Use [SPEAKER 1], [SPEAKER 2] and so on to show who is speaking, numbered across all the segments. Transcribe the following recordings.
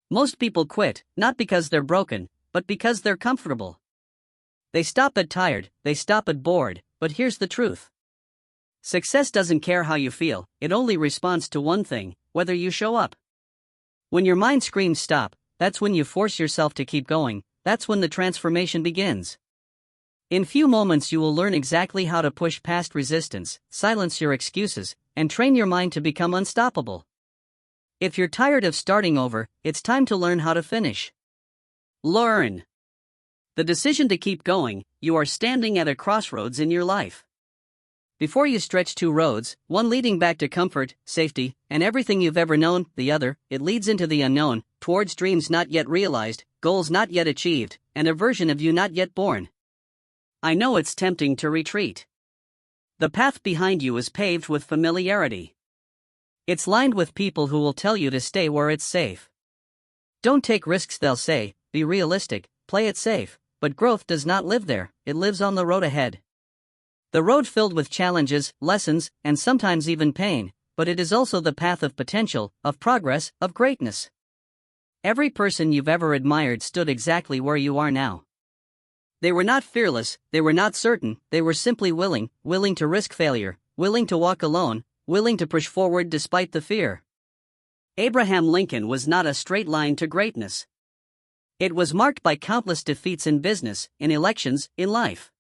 [SPEAKER 1] Most people quit, not because they're broken, but because they're comfortable. They stop at tired, they stop at bored, but here's the truth. Success doesn't care how you feel, it only responds to one thing: whether you show up. When your mind screams stop, that's when you force yourself to keep going, that's when the transformation begins. In few moments you will learn exactly how to push past resistance, silence your excuses, and train your mind to become unstoppable. If you're tired of starting over, it's time to learn how to finish. Learn. The decision to keep going: you are standing at a crossroads in your life. Before you stretch two roads, one leading back to comfort, safety, and everything you've ever known, the other, it leads into the unknown, towards dreams not yet realized, goals not yet achieved, and a version of you not yet born. I know it's tempting to retreat. The path behind you is paved with familiarity. It's lined with people who will tell you to stay where it's safe. Don't take risks, they'll say, be realistic, play it safe, but growth does not live there, it lives on the road ahead. The road filled with challenges, lessons, and sometimes even pain, but it is also the path of potential, of progress, of greatness. Every person you've ever admired stood exactly where you are now. They were not fearless, they were not certain, they were simply willing to risk failure, willing to walk alone, willing to push forward despite the fear. Abraham Lincoln was not a straight line to greatness. It was marked by countless defeats in business, in elections, in life.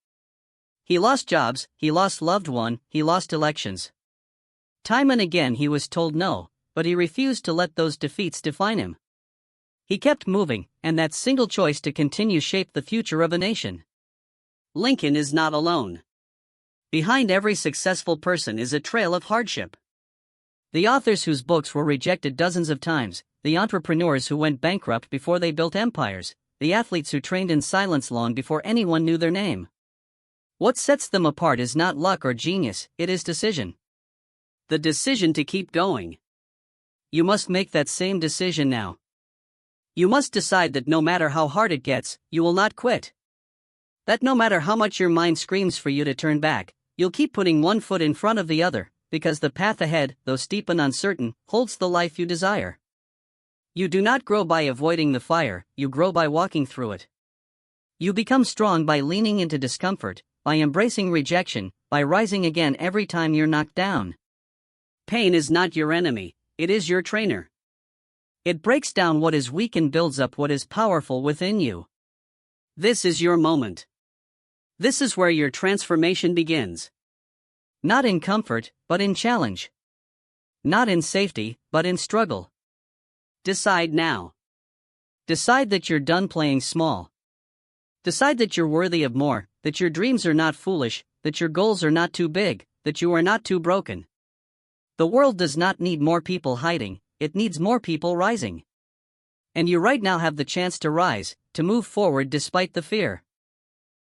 [SPEAKER 1] He lost jobs, he lost loved ones, he lost elections. Time and again he was told no, but he refused to let those defeats define him. He kept moving, and that single choice to continue shaped the future of a nation. Lincoln is not alone. Behind every successful person is a trail of hardship. The authors whose books were rejected dozens of times, the entrepreneurs who went bankrupt before they built empires, the athletes who trained in silence long before anyone knew their name. What sets them apart is not luck or genius, it is decision. The decision to keep going. You must make that same decision now. You must decide that no matter how hard it gets, you will not quit. That no matter how much your mind screams for you to turn back, you'll keep putting one foot in front of the other, because the path ahead, though steep and uncertain, holds the life you desire. You do not grow by avoiding the fire, you grow by walking through it. You become strong by leaning into discomfort, by embracing rejection, by rising again every time you're knocked down. Pain is not your enemy, it is your trainer. It breaks down what is weak and builds up what is powerful within you. This is your moment. This is where your transformation begins. Not in comfort, but in challenge. Not in safety, but in struggle. Decide now. Decide that you're done playing small. Decide that you're worthy of more, that your dreams are not foolish, that your goals are not too big, that you are not too broken. The world does not need more people hiding, it needs more people rising. And you right now have the chance to rise, to move forward despite the fear.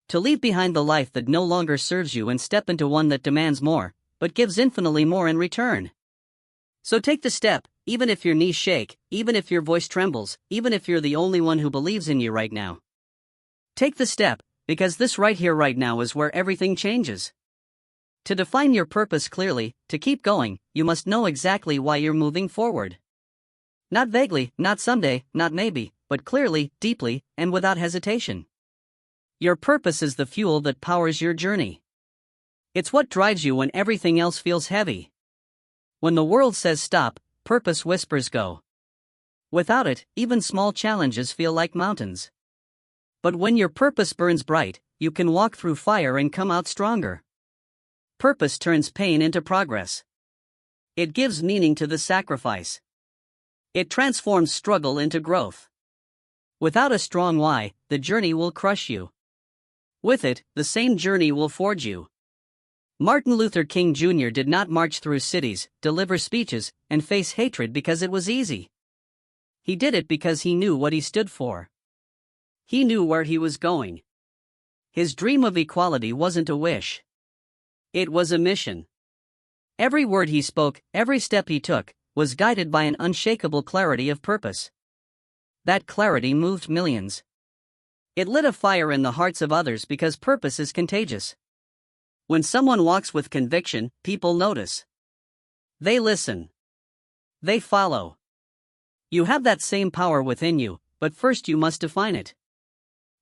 [SPEAKER 1] To leave behind the life that no longer serves you and step into one that demands more, but gives infinitely more in return. So take the step, even if your knees shake, even if your voice trembles, even if you're the only one who believes in you right now. Take the step, because this right here right now is where everything changes. To define your purpose clearly, to keep going, you must know exactly why you're moving forward. Not vaguely, not someday, not maybe, but clearly, deeply, and without hesitation. Your purpose is the fuel that powers your journey. It's what drives you when everything else feels heavy. When the world says stop, purpose whispers go. Without it, even small challenges feel like mountains. But when your purpose burns bright, you can walk through fire and come out stronger. Purpose turns pain into progress. It gives meaning to the sacrifice. It transforms struggle into growth. Without a strong why, the journey will crush you. With it, the same journey will forge you. Martin Luther King Jr. did not march through cities, deliver speeches, and face hatred because it was easy. He did it because he knew what he stood for. He knew where he was going. His dream of equality wasn't a wish. It was a mission. Every word he spoke, every step he took, was guided by an unshakable clarity of purpose. That clarity moved millions. It lit a fire in the hearts of others because purpose is contagious. When someone walks with conviction, people notice. They listen. They follow. You have that same power within you, but first you must define it.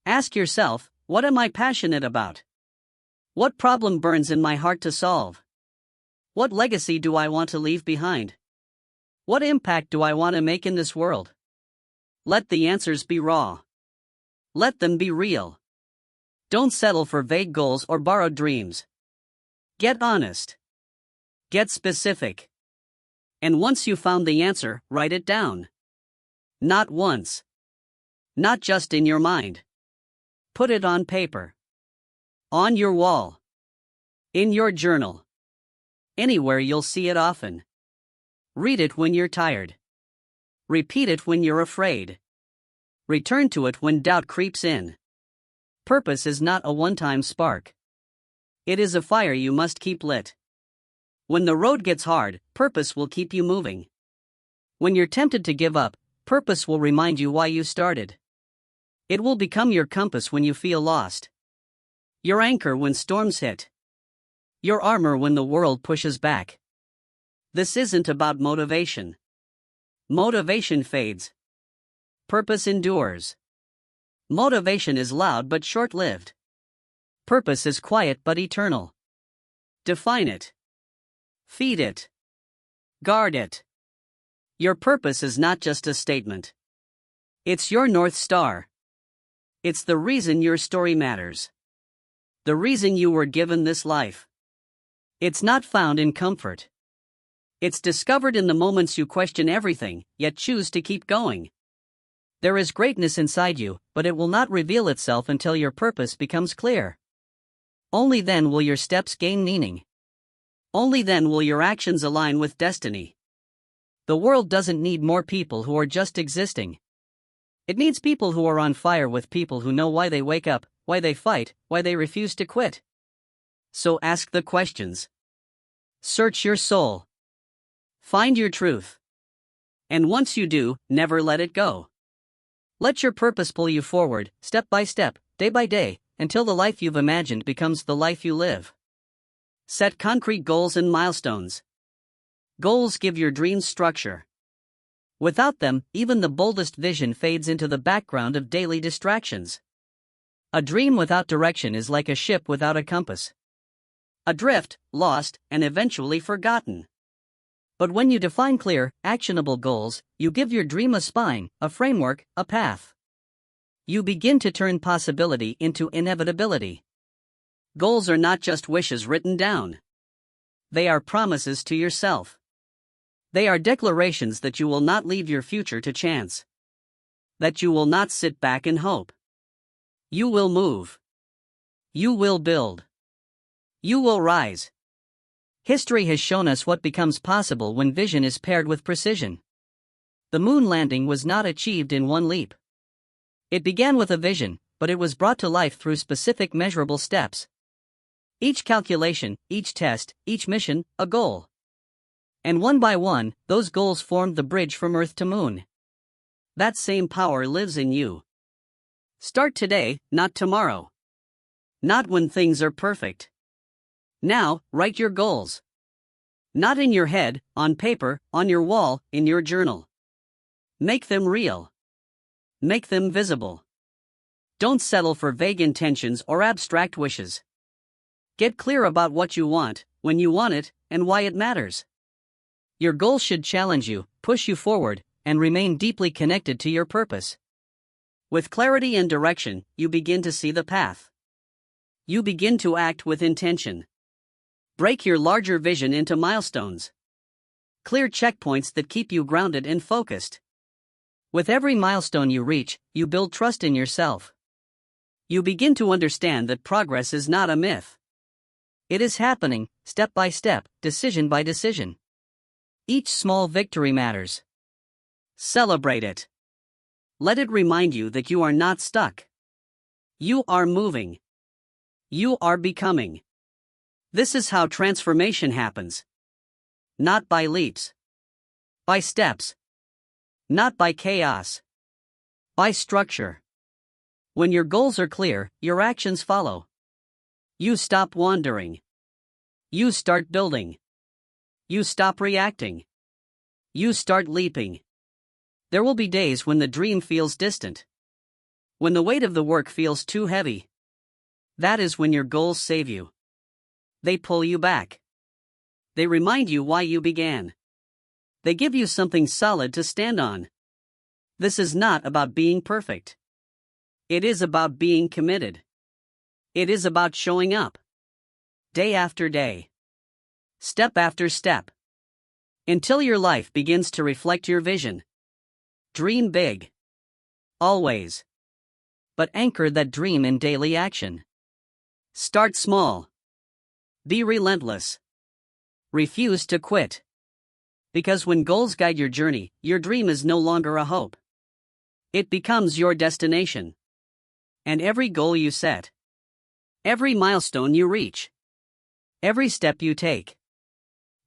[SPEAKER 1] Ask yourself, what am I passionate about? What problem burns in my heart to solve? What legacy do I want to leave behind? What impact do I want to make in this world? Let the answers be raw. Let them be real. Don't settle for vague goals or borrowed dreams. Get honest. Get specific. And once you found the answer, write it down. Not once. Not just in your mind. Put it on paper. On your wall. In your journal. Anywhere you'll see it often. Read it when you're tired. Repeat it when you're afraid. Return to it when doubt creeps in. Purpose is not a one-time spark. It is a fire you must keep lit. When the road gets hard, purpose will keep you moving. When you're tempted to give up, purpose will remind you why you started. It will become your compass when you feel lost. Your anchor when storms hit. Your armor when the world pushes back. This isn't about motivation. Motivation fades. Purpose endures. Motivation is loud but short-lived. Purpose is quiet but eternal. Define it. Feed it. Guard it. Your purpose is not just a statement. It's your North Star. It's the reason your story matters. The reason you were given this life. It's not found in comfort. It's discovered in the moments you question everything, yet choose to keep going. There is greatness inside you, but it will not reveal itself until your purpose becomes clear. Only then will your steps gain meaning. Only then will your actions align with destiny. The world doesn't need more people who are just existing. It needs people who are on fire with people who know why they wake up, why they fight, why they refuse to quit. So ask the questions. Search your soul. Find your truth. And once you do, never let it go. Let your purpose pull you forward, step by step, day by day, until the life you've imagined becomes the life you live. Set concrete goals and milestones. Goals give your dreams structure. Without them, even the boldest vision fades into the background of daily distractions. A dream without direction is like a ship without a compass. Adrift, lost, and eventually forgotten. But when you define clear, actionable goals, you give your dream a spine, a framework, a path. You begin to turn possibility into inevitability. Goals are not just wishes written down. They are promises to yourself. They are declarations that you will not leave your future to chance. That you will not sit back and hope. You will move. You will build. You will rise. History has shown us what becomes possible when vision is paired with precision. The moon landing was not achieved in one leap. It began with a vision, but it was brought to life through specific measurable steps. Each calculation, each test, each mission, a goal. And one by one, those goals formed the bridge from Earth to Moon. That same power lives in you. Start today, not tomorrow. Not when things are perfect. Now, write your goals. Not in your head, on paper, on your wall, in your journal. Make them real. Make them visible. Don't settle for vague intentions or abstract wishes. Get clear about what you want, when you want it, and why it matters. Your goals should challenge you, push you forward, and remain deeply connected to your purpose. With clarity and direction, you begin to see the path. You begin to act with intention. Break your larger vision into milestones. Clear checkpoints that keep you grounded and focused. With every milestone you reach, you build trust in yourself. You begin to understand that progress is not a myth. It is happening, step by step, decision by decision. Each small victory matters. Celebrate it. Let it remind you that you are not stuck. You are moving. You are becoming. This is how transformation happens. Not by leaps. By steps. Not by chaos. By structure. When your goals are clear, your actions follow. You stop wandering. You start building. You stop reacting. You start leaping. There will be days when the dream feels distant, when the weight of the work feels too heavy. That is when your goals save you. They pull you back. They remind you why you began. They give you something solid to stand on. This is not about being perfect. It is about being committed. It is about showing up. Day after day. Step after step. Until your life begins to reflect your vision. Dream big. Always. But anchor that dream in daily action. Start small. Be relentless. Refuse to quit. Because when goals guide your journey, your dream is no longer a hope. It becomes your destination. And every goal you set, every milestone you reach, every step you take,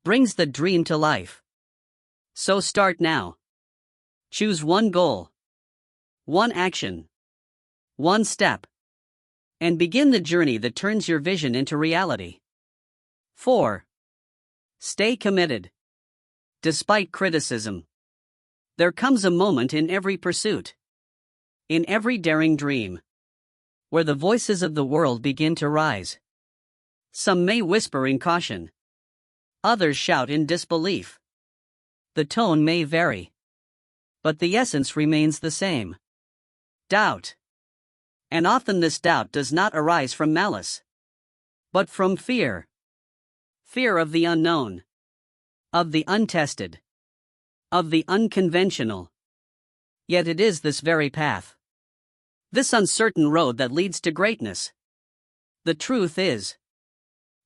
[SPEAKER 1] brings the dream to life. So start now. Choose one goal, one action, one step, and begin the journey that turns your vision into reality. 4. Stay committed. Despite criticism. There comes a moment in every pursuit, in every daring dream, where the voices of the world begin to rise. Some may whisper in caution. Others shout in disbelief. The tone may vary, but the essence remains the same. Doubt. And often this doubt does not arise from malice, but from fear. Fear of the unknown, of the untested, of the unconventional. Yet it is this very path, this uncertain road that leads to greatness. The truth is,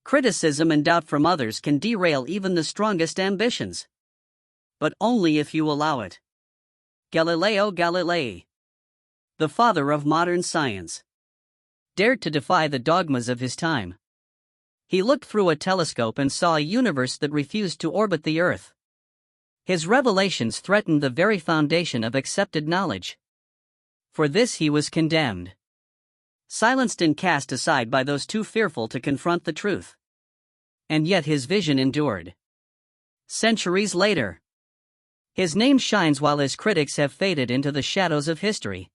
[SPEAKER 1] criticism and doubt from others can derail even the strongest ambitions. But only if you allow it. Galileo Galilei, the father of modern science, dared to defy the dogmas of his time. He looked through a telescope and saw a universe that refused to orbit the Earth. His revelations threatened the very foundation of accepted knowledge. For this he was condemned, silenced and cast aside by those too fearful to confront the truth. And yet his vision endured. Centuries later, his name shines while his critics have faded into the shadows of history.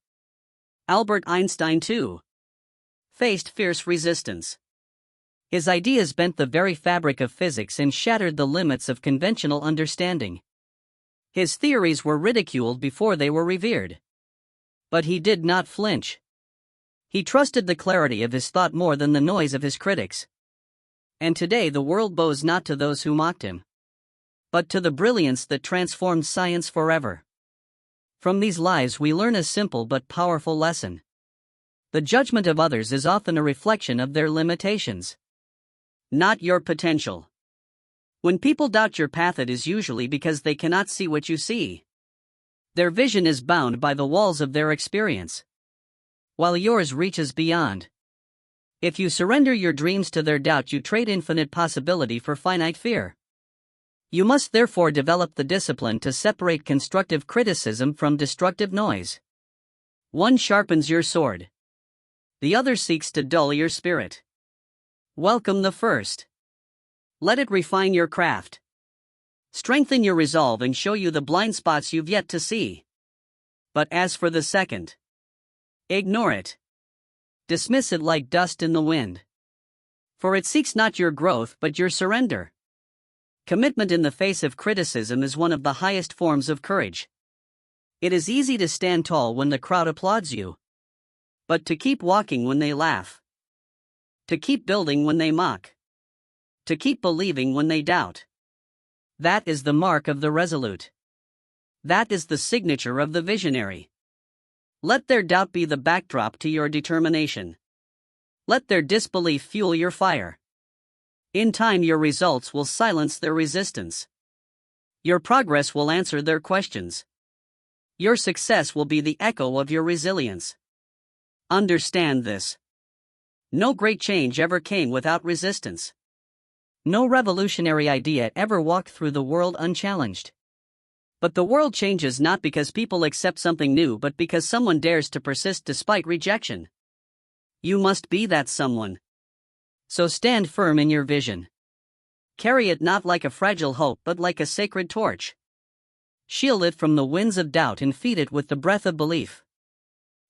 [SPEAKER 1] Albert Einstein, too, faced fierce resistance. His ideas bent the very fabric of physics and shattered the limits of conventional understanding. His theories were ridiculed before they were revered. But he did not flinch. He trusted the clarity of his thought more than the noise of his critics. And today the world bows not to those who mocked him, but to the brilliance that transformed science forever. From these lives we learn a simple but powerful lesson. The judgment of others is often a reflection of their limitations, not your potential. When people doubt your path, it is usually because they cannot see what you see. Their vision is bound by the walls of their experience, while yours reaches beyond. If you surrender your dreams to their doubt, you trade infinite possibility for finite fear. You must therefore develop the discipline to separate constructive criticism from destructive noise. One sharpens your sword, the other seeks to dull your spirit. Welcome the first. Let it refine your craft, strengthen your resolve, and show you the blind spots you've yet to see. But as for the second, ignore it. Dismiss it like dust in the wind. For it seeks not your growth but your surrender. Commitment in the face of criticism is one of the highest forms of courage. It is easy to stand tall when the crowd applauds you, but to keep walking when they laugh, to keep building when they mock, to keep believing when they doubt. That is the mark of the resolute. That is the signature of the visionary. Let their doubt be the backdrop to your determination. Let their disbelief fuel your fire. In time, your results will silence their resistance. Your progress will answer their questions. Your success will be the echo of your resilience. Understand this. No great change ever came without resistance. No revolutionary idea ever walked through the world unchallenged. But the world changes not because people accept something new, but because someone dares to persist despite rejection. You must be that someone. So stand firm in your vision. Carry it not like a fragile hope but like a sacred torch. Shield it from the winds of doubt and feed it with the breath of belief.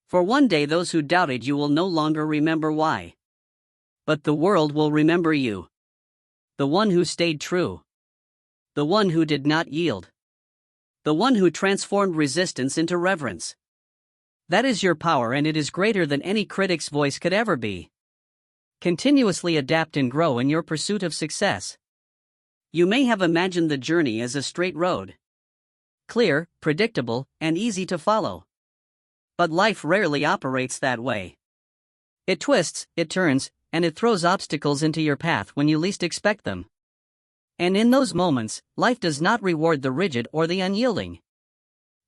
[SPEAKER 1] For one day those who doubted you will no longer remember why. But the world will remember you. The one who stayed true. The one who did not yield. The one who transformed resistance into reverence. That is your power, and it is greater than any critic's voice could ever be. Continuously adapt and grow in your pursuit of success. You may have imagined the journey as a straight road. Clear, predictable, and easy to follow. But life rarely operates that way. It twists, it turns, and it throws obstacles into your path when you least expect them. And in those moments, life does not reward the rigid or the unyielding.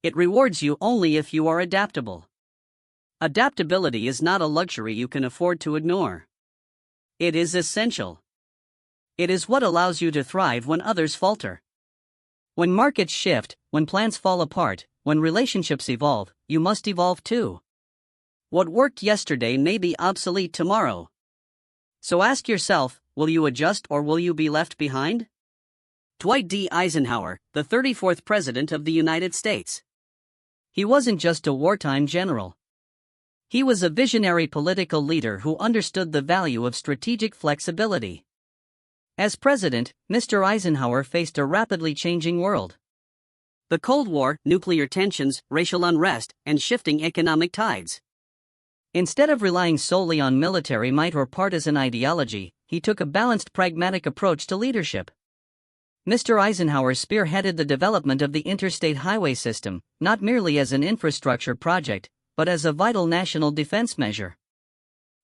[SPEAKER 1] It rewards you only if you are adaptable. Adaptability is not a luxury you can afford to ignore. It is essential. It is what allows you to thrive when others falter. When markets shift, when plans fall apart, when relationships evolve, you must evolve too. What worked yesterday may be obsolete tomorrow. So ask yourself, will you adjust or will you be left behind? Dwight D. Eisenhower, the 34th President of the United States. He wasn't just a wartime general. He was a visionary political leader who understood the value of strategic flexibility. As president, Mr. Eisenhower faced a rapidly changing world. The Cold War, nuclear tensions, racial unrest, and shifting economic tides. Instead of relying solely on military might or partisan ideology, he took a balanced, pragmatic approach to leadership. Mr. Eisenhower spearheaded the development of the interstate highway system, not merely as an infrastructure project, but as a vital national defense measure.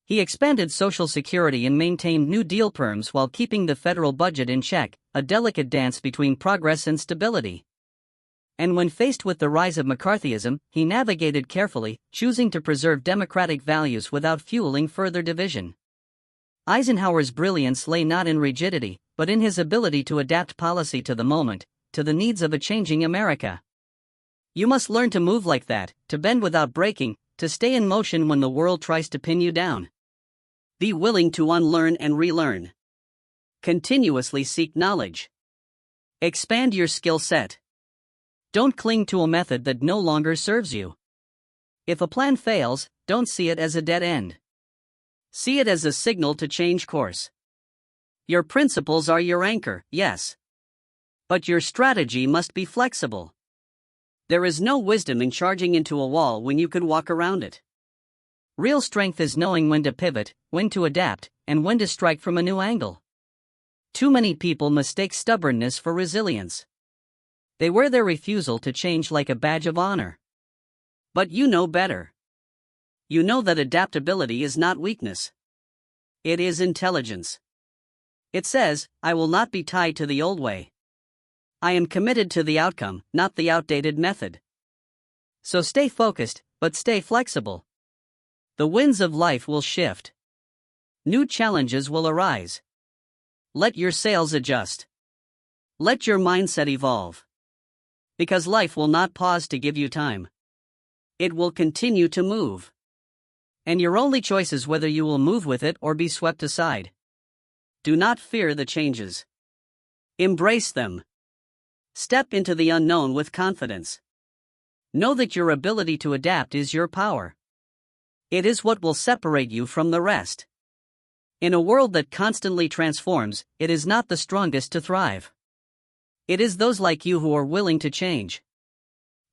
[SPEAKER 1] He expanded Social Security and maintained New Deal terms while keeping the federal budget in check, a delicate dance between progress and stability. And when faced with the rise of McCarthyism, he navigated carefully, choosing to preserve democratic values without fueling further division. Eisenhower's brilliance lay not in rigidity, but in his ability to adapt policy to the moment, to the needs of a changing America. You must learn to move like that, to bend without breaking, to stay in motion when the world tries to pin you down. Be willing to unlearn and relearn. Continuously seek knowledge. Expand your skill set. Don't cling to a method that no longer serves you. If a plan fails, don't see it as a dead end. See it as a signal to change course. Your principles are your anchor, yes. But your strategy must be flexible. There is no wisdom in charging into a wall when you could walk around it. Real strength is knowing when to pivot, when to adapt, and when to strike from a new angle. Too many people mistake stubbornness for resilience. They wear their refusal to change like a badge of honor. But you know better. You know that adaptability is not weakness. It is intelligence. It says, I will not be tied to the old way. I am committed to the outcome, not the outdated method. So stay focused, but stay flexible. The winds of life will shift. New challenges will arise. Let your sails adjust. Let your mindset evolve. Because life will not pause to give you time. It will continue to move. And your only choice is whether you will move with it or be swept aside. Do not fear the changes. Embrace them. Step into the unknown with confidence. Know that your ability to adapt is your power. It is what will separate you from the rest. In a world that constantly transforms, it is not the strongest to thrive. It is those like you who are willing to change.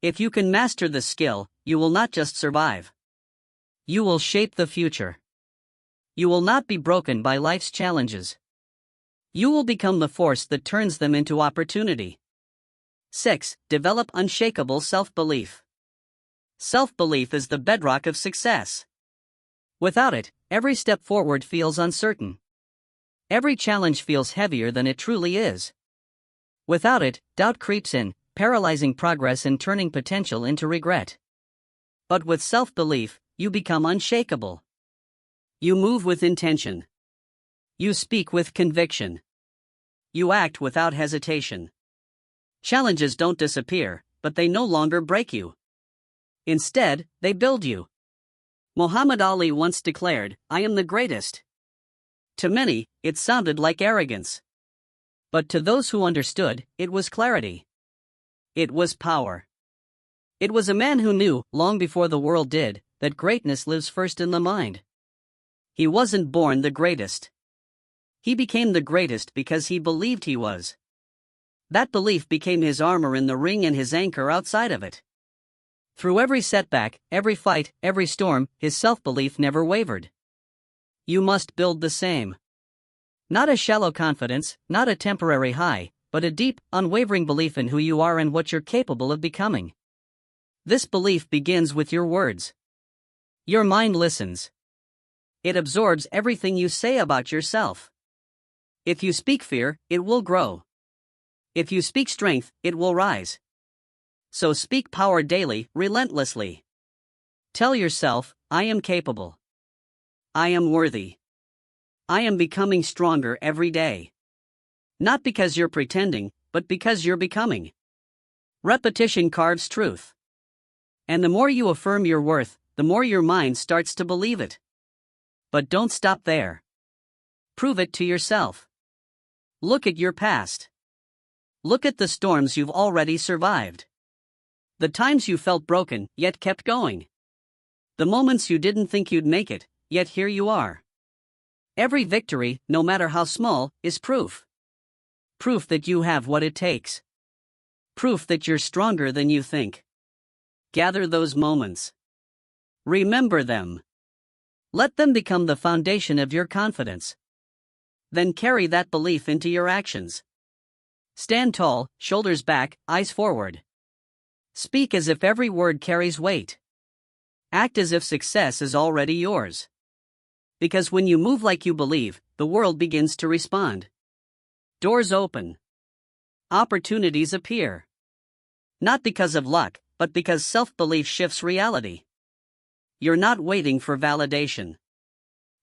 [SPEAKER 1] If you can master the skill, you will not just survive. You will shape the future. You will not be broken by life's challenges. You will become the force that turns them into opportunity. 6. Develop unshakable self-belief. Self-belief is the bedrock of success. Without it, every step forward feels uncertain. Every challenge feels heavier than it truly is. Without it, doubt creeps in, paralyzing progress and turning potential into regret. But with self-belief, you become unshakable. You move with intention. You speak with conviction. You act without hesitation. Challenges don't disappear, but they no longer break you. Instead, they build you. Muhammad Ali once declared, "I am the greatest." To many, it sounded like arrogance. But to those who understood, it was clarity. It was power. It was a man who knew, long before the world did, that greatness lives first in the mind. He wasn't born the greatest. He became the greatest because he believed he was. That belief became his armor in the ring and his anchor outside of it. Through every setback, every fight, every storm, his self-belief never wavered. You must build the same. Not a shallow confidence, not a temporary high, but a deep, unwavering belief in who you are and what you're capable of becoming. This belief begins with your words. Your mind listens. It absorbs everything you say about yourself. If you speak fear, it will grow. If you speak strength, it will rise. So speak power daily, relentlessly. Tell yourself, I am capable. I am worthy. I am becoming stronger every day. Not because you're pretending, but because you're becoming. Repetition carves truth. And the more you affirm your worth, the more your mind starts to believe it. But don't stop there. Prove it to yourself. Look at your past. Look at the storms you've already survived. The times you felt broken, yet kept going. The moments you didn't think you'd make it, yet here you are. Every victory, no matter how small, is proof. Proof that you have what it takes. Proof that you're stronger than you think. Gather those moments. Remember them. Let them become the foundation of your confidence. Then carry that belief into your actions. Stand tall, shoulders back, eyes forward. Speak as if every word carries weight. Act as if success is already yours. Because when you move like you believe, the world begins to respond. Doors open. Opportunities appear. Not because of luck, but because self-belief shifts reality. You're not waiting for validation.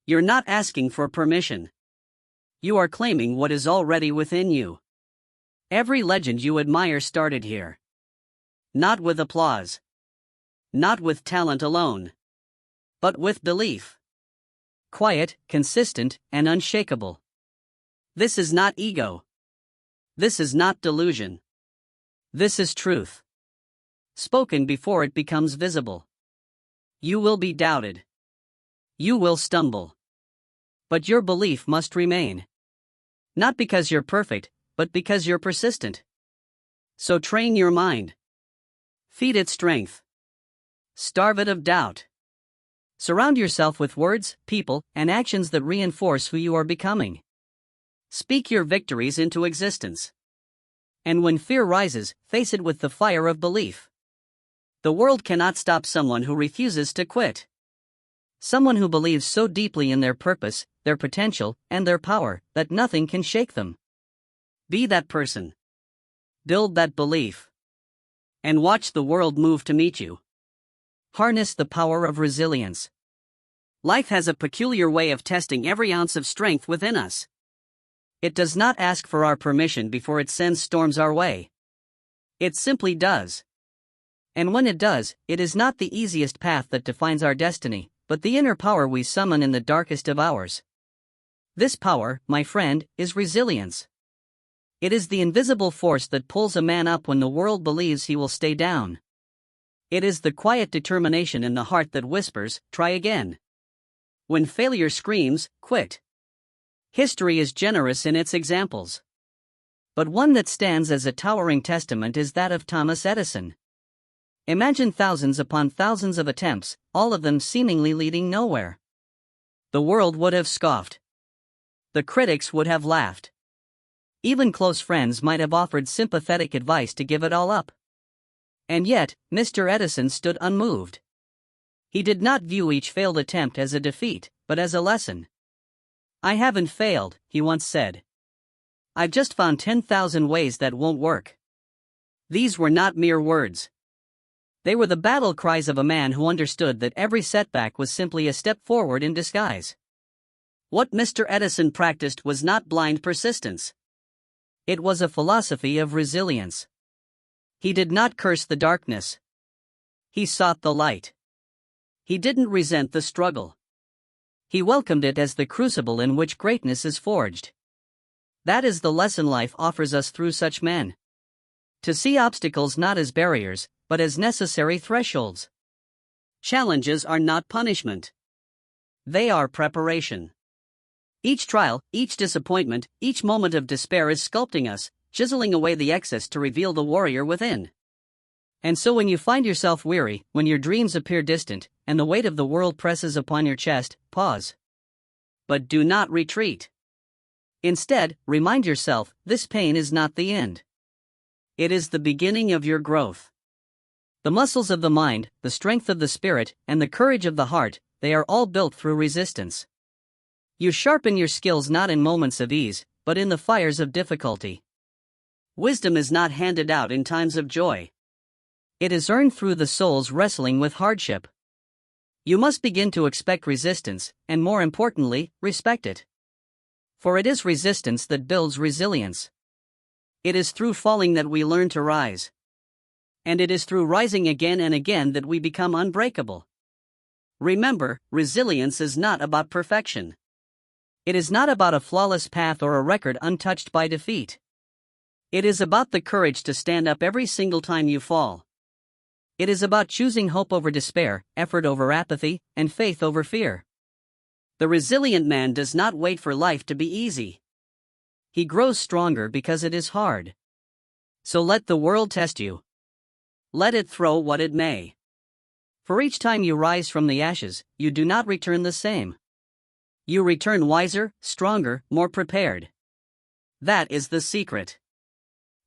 [SPEAKER 1] You're not asking for permission. You are claiming what is already within you. Every legend you admire started here. Not with applause. Not with talent alone. But with belief. Quiet, consistent, and unshakable. This is not ego. This is not delusion. This is truth. Spoken before it becomes visible. You will be doubted. You will stumble. But your belief must remain. Not because you're perfect, but because you're persistent. So train your mind. Feed it strength. Starve it of doubt. Surround yourself with words, people, and actions that reinforce who you are becoming. Speak your victories into existence. And when fear rises, face it with the fire of belief. The world cannot stop someone who refuses to quit. Someone who believes so deeply in their purpose, their potential, and their power, that nothing can shake them. Be that person. Build that belief. And watch the world move to meet you. Harness the power of resilience. Life has a peculiar way of testing every ounce of strength within us. It does not ask for our permission before it sends storms our way. It simply does. And when it does, it is not the easiest path that defines our destiny, but the inner power we summon in the darkest of hours. This power, my friend, is resilience. It is the invisible force that pulls a man up when the world believes he will stay down. It is the quiet determination in the heart that whispers, try again. When failure screams, quit. History is generous in its examples. But one that stands as a towering testament is that of Thomas Edison. Imagine thousands upon thousands of attempts, all of them seemingly leading nowhere. The world would have scoffed. The critics would have laughed. Even close friends might have offered sympathetic advice to give it all up. And yet, Mr. Edison stood unmoved. He did not view each failed attempt as a defeat, but as a lesson. I haven't failed, he once said. I've just found 10,000 ways that won't work. These were not mere words. They were the battle cries of a man who understood that every setback was simply a step forward in disguise. What Mr. Edison practiced was not blind persistence. It was a philosophy of resilience. He did not curse the darkness. He sought the light. He didn't resent the struggle. He welcomed it as the crucible in which greatness is forged. That is the lesson life offers us through such men. To see obstacles not as barriers, but as necessary thresholds. Challenges are not punishment. They are preparation. Each trial, each disappointment, each moment of despair is sculpting us, chiseling away the excess to reveal the warrior within. And so when you find yourself weary, when your dreams appear distant, and the weight of the world presses upon your chest, pause. But do not retreat. Instead, remind yourself, this pain is not the end. It is the beginning of your growth. The muscles of the mind, the strength of the spirit, and the courage of the heart, they are all built through resistance. You sharpen your skills not in moments of ease, but in the fires of difficulty. Wisdom is not handed out in times of joy. It is earned through the soul's wrestling with hardship. You must begin to expect resistance, and more importantly, respect it. For it is resistance that builds resilience. It is through falling that we learn to rise. And it is through rising again and again that we become unbreakable. Remember, resilience is not about perfection. It is not about a flawless path or a record untouched by defeat. It is about the courage to stand up every single time you fall. It is about choosing hope over despair, effort over apathy, and faith over fear. The resilient man does not wait for life to be easy. He grows stronger because it is hard. So let the world test you. Let it throw what it may. For each time you rise from the ashes, you do not return the same. You return wiser, stronger, more prepared. That is the secret.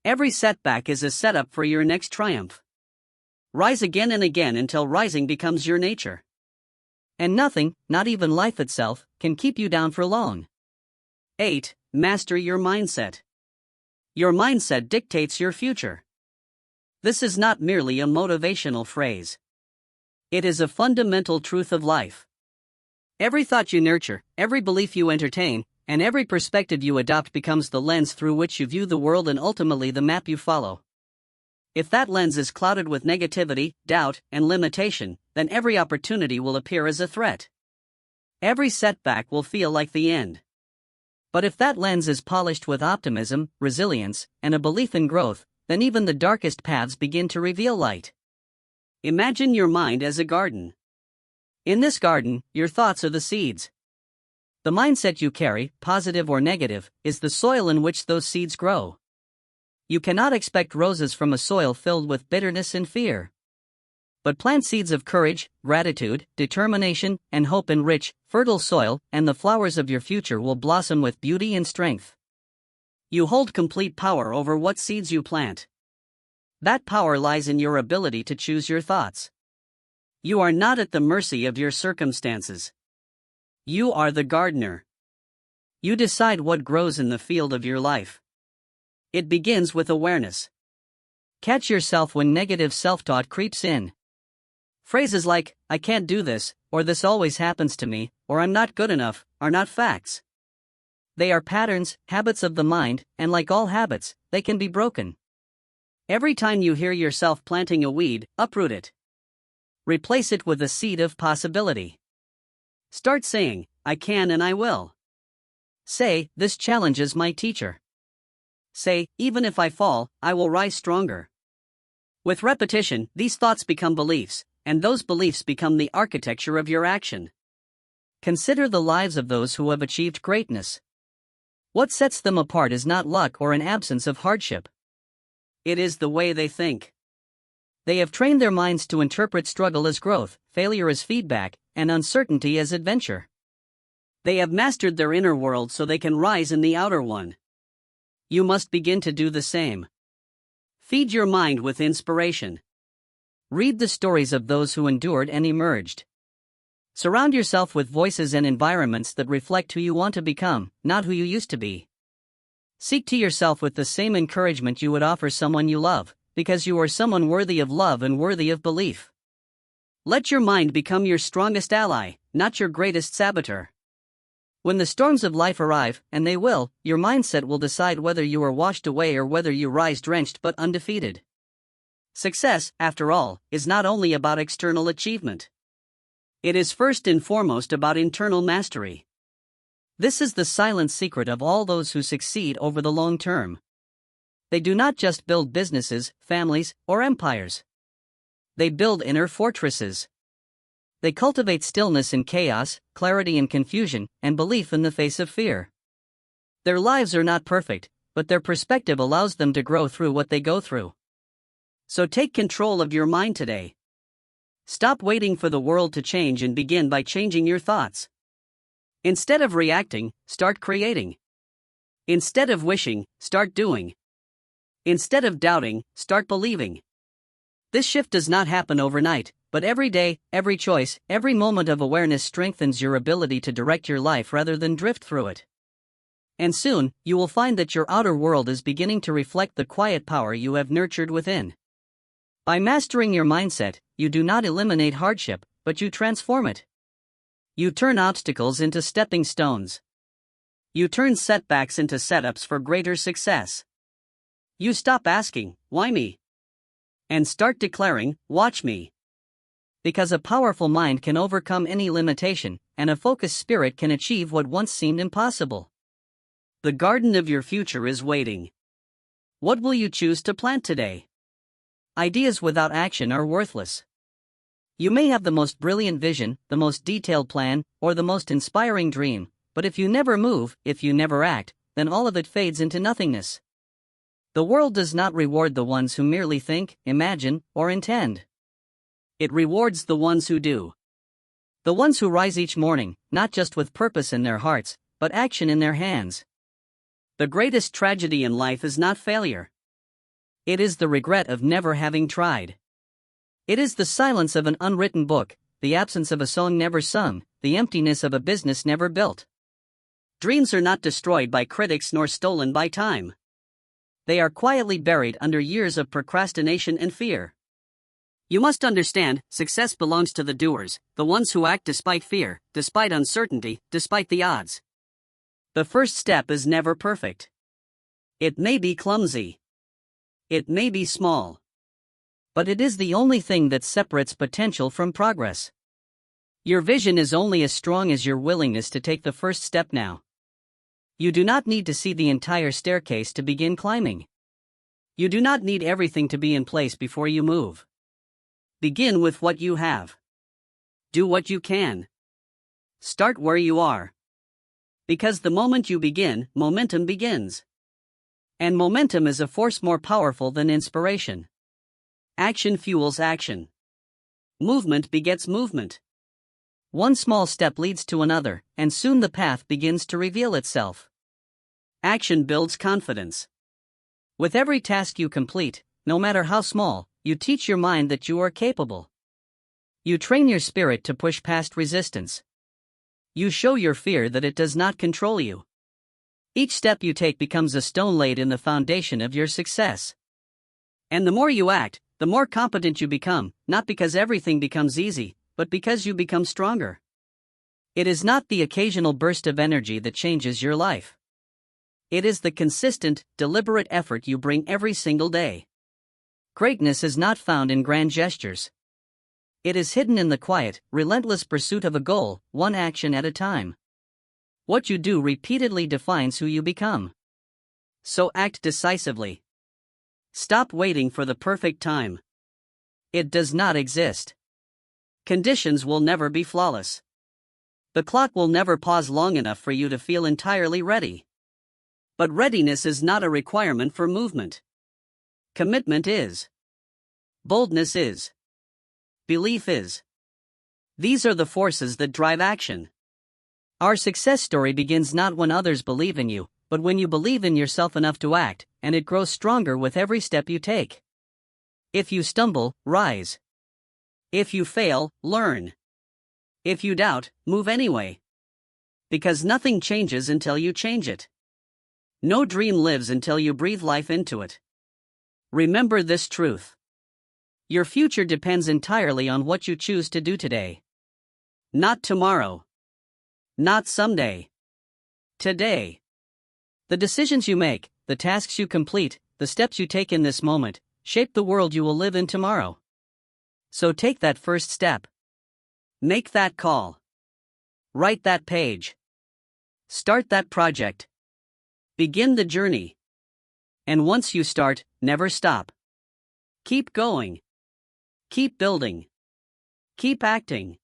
[SPEAKER 1] Every setback is a setup for your next triumph. Rise again and again until rising becomes your nature. And nothing, not even life itself, can keep you down for long. 8. Master your mindset. Your mindset dictates your future. This is not merely a motivational phrase. It is a fundamental truth of life. Every thought you nurture, every belief you entertain, and every perspective you adopt becomes the lens through which you view the world and ultimately the map you follow. If that lens is clouded with negativity, doubt, and limitation, then every opportunity will appear as a threat. Every setback will feel like the end. But if that lens is polished with optimism, resilience, and a belief in growth, then even the darkest paths begin to reveal light. Imagine your mind as a garden. In this garden, your thoughts are the seeds. The mindset you carry, positive or negative, is the soil in which those seeds grow. You cannot expect roses from a soil filled with bitterness and fear. But plant seeds of courage, gratitude, determination, and hope in rich, fertile soil, and the flowers of your future will blossom with beauty and strength. You hold complete power over what seeds you plant. That power lies in your ability to choose your thoughts. You are not at the mercy of your circumstances. You are the gardener. You decide what grows in the field of your life. It begins with awareness. Catch yourself when negative self-talk creeps in. Phrases like, "I can't do this," or "this always happens to me," or "I'm not good enough," are not facts. They are patterns, habits of the mind, and like all habits, they can be broken. Every time you hear yourself planting a weed, uproot it. Replace it with a seed of possibility. Start saying, "I can and I will." Say, "This challenge is my teacher." Say, "Even if I fall, I will rise stronger." With repetition, these thoughts become beliefs, and those beliefs become the architecture of your action. Consider the lives of those who have achieved greatness. What sets them apart is not luck or an absence of hardship. It is the way they think. They have trained their minds to interpret struggle as growth, failure as feedback, and uncertainty as adventure. They have mastered their inner world so they can rise in the outer one. You must begin to do the same. Feed your mind with inspiration. Read the stories of those who endured and emerged. Surround yourself with voices and environments that reflect who you want to become, not who you used to be. Seek to yourself with the same encouragement you would offer someone you love, because you are someone worthy of love and worthy of belief. Let your mind become your strongest ally, not your greatest saboteur. When the storms of life arrive, and they will, your mindset will decide whether you are washed away or whether you rise drenched but undefeated. Success, after all, is not only about external achievement. It is first and foremost about internal mastery. This is the silent secret of all those who succeed over the long term. They do not just build businesses, families, or empires. They build inner fortresses. They cultivate stillness in chaos, clarity in confusion, and belief in the face of fear. Their lives are not perfect, but their perspective allows them to grow through what they go through. So take control of your mind today. Stop waiting for the world to change and begin by changing your thoughts. Instead of reacting, start creating. Instead of wishing, start doing. Instead of doubting, start believing. This shift does not happen overnight, but every day, every choice, every moment of awareness strengthens your ability to direct your life rather than drift through it. And soon, you will find that your outer world is beginning to reflect the quiet power you have nurtured within. By mastering your mindset, you do not eliminate hardship, but you transform it. You turn obstacles into stepping stones. You turn setbacks into setups for greater success. You stop asking, "Why me?" and start declaring, "Watch me." Because a powerful mind can overcome any limitation, and a focused spirit can achieve what once seemed impossible. The garden of your future is waiting. What will you choose to plant today? Ideas without action are worthless. You may have the most brilliant vision, the most detailed plan, or the most inspiring dream, but if you never move, if you never act, then all of it fades into nothingness. The world does not reward the ones who merely think, imagine, or intend. It rewards the ones who do. The ones who rise each morning, not just with purpose in their hearts, but action in their hands. The greatest tragedy in life is not failure. It is the regret of never having tried. It is the silence of an unwritten book, the absence of a song never sung, the emptiness of a business never built. Dreams are not destroyed by critics nor stolen by time. They are quietly buried under years of procrastination and fear. You must understand, success belongs to the doers, the ones who act despite fear, despite uncertainty, despite the odds. The first step is never perfect. It may be clumsy. It may be small. But it is the only thing that separates potential from progress. Your vision is only as strong as your willingness to take the first step now. You do not need to see the entire staircase to begin climbing. You do not need everything to be in place before you move. Begin with what you have. Do what you can. Start where you are. Because the moment you begin, momentum begins. And momentum is a force more powerful than inspiration. Action fuels action. Movement begets movement. One small step leads to another, and soon the path begins to reveal itself. Action builds confidence. With every task you complete, no matter how small, you teach your mind that you are capable. You train your spirit to push past resistance. You show your fear that it does not control you. Each step you take becomes a stone laid in the foundation of your success. And the more you act, the more competent you become, not because everything becomes easy, but because you become stronger. It is not the occasional burst of energy that changes your life. It is the consistent, deliberate effort you bring every single day. Greatness is not found in grand gestures. It is hidden in the quiet, relentless pursuit of a goal, one action at a time. What you do repeatedly defines who you become. So act decisively. Stop waiting for the perfect time. It does not exist. Conditions will never be flawless. The clock will never pause long enough for you to feel entirely ready. But readiness is not a requirement for movement. Commitment is. Boldness is. Belief is. These are the forces that drive action. Our success story begins not when others believe in you, but when you believe in yourself enough to act, and it grows stronger with every step you take. If you stumble, rise. If you fail, learn. If you doubt, move anyway. Because nothing changes until you change it. No dream lives until you breathe life into it. Remember this truth. Your future depends entirely on what you choose to do today. Not tomorrow. Not someday. Today. The decisions you make, the tasks you complete, the steps you take in this moment, shape the world you will live in tomorrow. So take that first step. Make that call. Write that page. Start that project. Begin the journey. And once you start, never stop. Keep going. Keep building. Keep acting.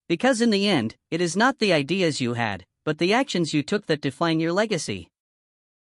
[SPEAKER 1] Because in the end, it is not the ideas you had, but the actions you took that define your legacy.